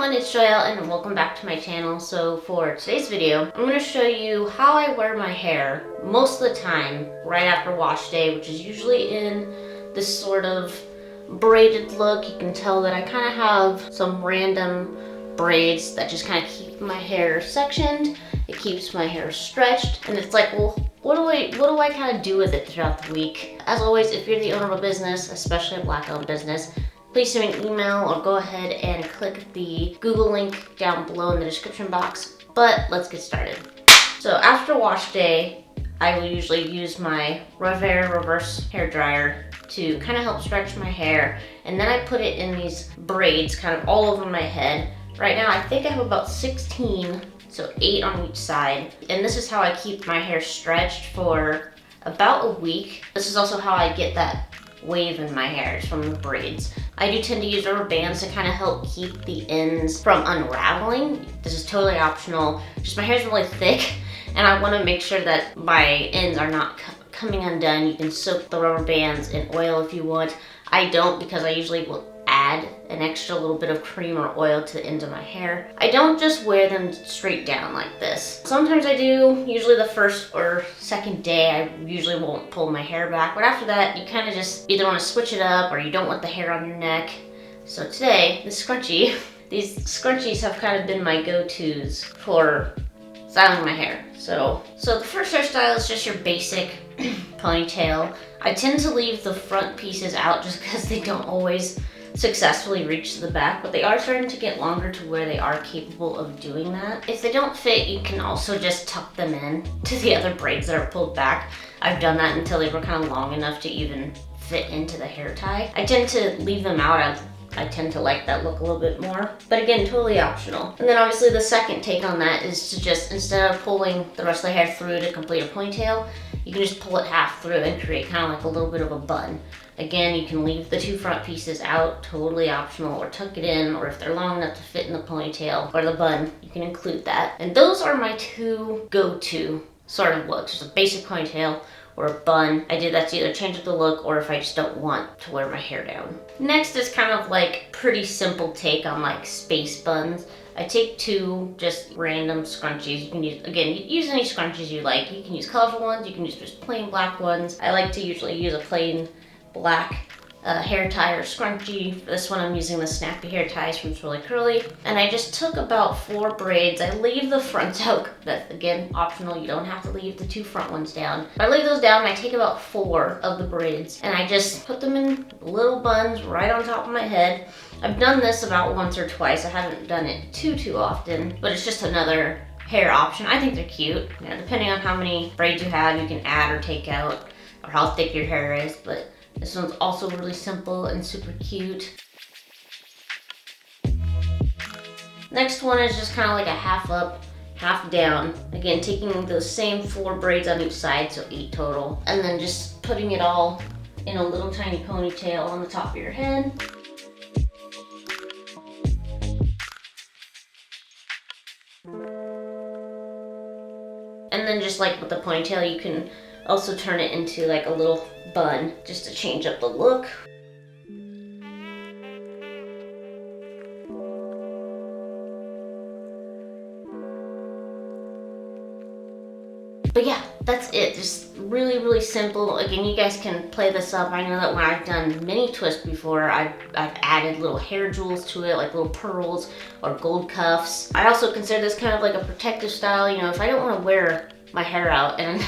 everyone, it's Joyel and welcome back to my channel. So for today's video, I'm going to show you how I wear my hair most of the time right after wash day, which is usually in this sort of braided look. You can tell that I kind of have some random braids that just kind of keep my hair sectioned. It keeps my hair stretched, and it's like, well, what do I kind of do with it throughout the week? As always, if you're the owner of a business, especially a Black-owned business, please send me an email or go ahead and click the Google link down below in the description box. But let's get started. So after wash day, I will usually use my reverse hair dryer to kind of help stretch my hair. And then I put it in these braids kind of all over my head. Right now, I think I have about 16, so 8 on each side. And this is how I keep my hair stretched for about a week. This is also how I get that wave in my hair, is from the braids. I do tend to use rubber bands to kind of help keep the ends from unraveling. This is totally optional. Just my hair is really thick and I want to make sure that my ends are not coming undone. You can soak the rubber bands in oil if you want. I don't, because I usually will add an extra little bit of cream or oil to the ends of my hair. I don't just wear them straight down like this. Sometimes I do. Usually the first or second day I usually won't pull my hair back, but after that you kind of just either want to switch it up or you don't want the hair on your neck. So today, these scrunchies have kind of been my go-tos for styling my hair. So the first hairstyle is just your basic ponytail. I tend to leave the front pieces out just because they don't always successfully reach to the back, but they are starting to get longer to where they are capable of doing that. If they don't fit, you can also just tuck them in to the other braids that are pulled back. I've done that until they were kind of long enough to even fit into the hair tie. I tend to leave them out. I tend to like that look a little bit more, but again, totally optional. And then obviously the second take on that is to just, instead of pulling the rest of the hair through to complete a ponytail, you can just pull it half through and create kind of like a little bit of a bun. Again, you can leave the two front pieces out, totally optional, or tuck it in, or if they're long enough to fit in the ponytail or the bun, you can include that. And those are my two go-to sort of looks, just a basic ponytail or a bun. I do that to either change up the look or if I just don't want to wear my hair down. Next is kind of like pretty simple take on like space buns. I take two just random scrunchies. You can use, again, use any scrunchies you like. You can use colorful ones, you can use just plain black ones. I like to usually use a plain black hair tie or scrunchie. For this one I'm using the snappy hair ties from Swirly Curly. And I just took about 4 braids. I leave the fronts out. That's again optional. You don't have to leave the 2 front ones down. I leave those down and I take about 4 of the braids and I just put them in little buns right on top of my head. I've done this about once or twice. I haven't done it too often, but it's just another hair option. I think they're cute. You know, depending on how many braids you have, you can add or take out, or how thick your hair is, but this one's also really simple and super cute. Next one is just kind of like a half up, half down. Again, taking those same 4 braids on each side, so 8 total, and then just putting it all in a little tiny ponytail on the top of your head. And then just like with the ponytail, you can also turn it into like a little bun just to change up the look. But yeah, that's it. Just really simple. Again, you guys can play this up. I know that when I've done mini twists before, I've added little hair jewels to it, like little pearls or gold cuffs. I also consider this kind of like a protective style. You know, if I don't want to wear my hair out, and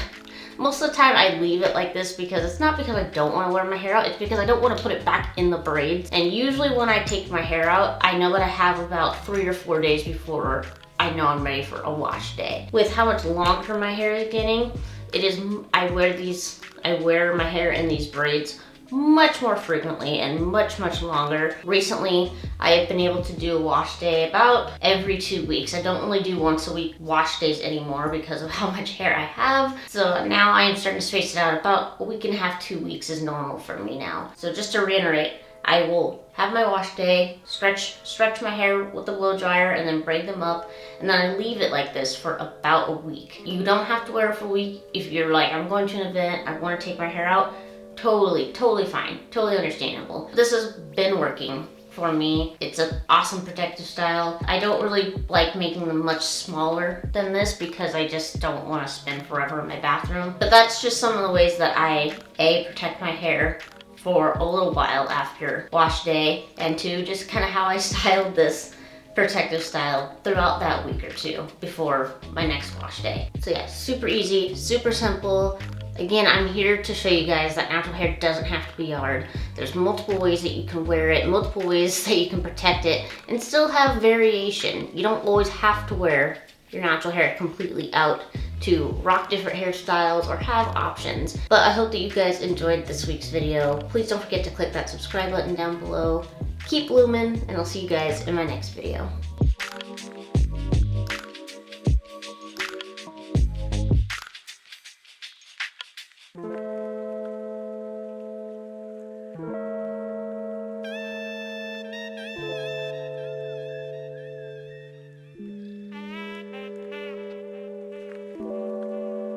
most of the time I leave it like this because it's not because I don't want to wear my hair out, it's because I don't want to put it back in the braids. And usually when I take my hair out, I know that I have about 3 or 4 days before I know I'm ready for a wash day. With how much longer my hair is getting, I wear my hair in these braids much more frequently and much longer. Recently, I have been able to do a wash day about every 2 weeks. I don't really do once a week wash days anymore because of how much hair I have. So now I am starting to space it out. About a week and a half, 2 weeks is normal for me now. So just to reiterate, I will have my wash day, stretch my hair with the blow dryer, and then braid them up, and then I leave it like this for about a week. You don't have to wear it for a week. If you're like, I'm going to an event, I want to take my hair out, totally fine, totally understandable. This has been working for me. It's an awesome protective style. I don't really like making them much smaller than this because I just don't want to spend forever in my bathroom. But that's just some of the ways that I, A, protect my hair for a little while after wash day, and 2, just kind of how I styled this protective style throughout that week or 2 before my next wash day. So yeah, super easy, super simple. Again, I'm here to show you guys that natural hair doesn't have to be hard. There's multiple ways that you can wear it, multiple ways that you can protect it, and still have variation. You don't always have to wear your natural hair completely out to rock different hairstyles or have options. But I hope that you guys enjoyed this week's video. Please don't forget to click that subscribe button down below. Keep blooming, and I'll see you guys in my next video.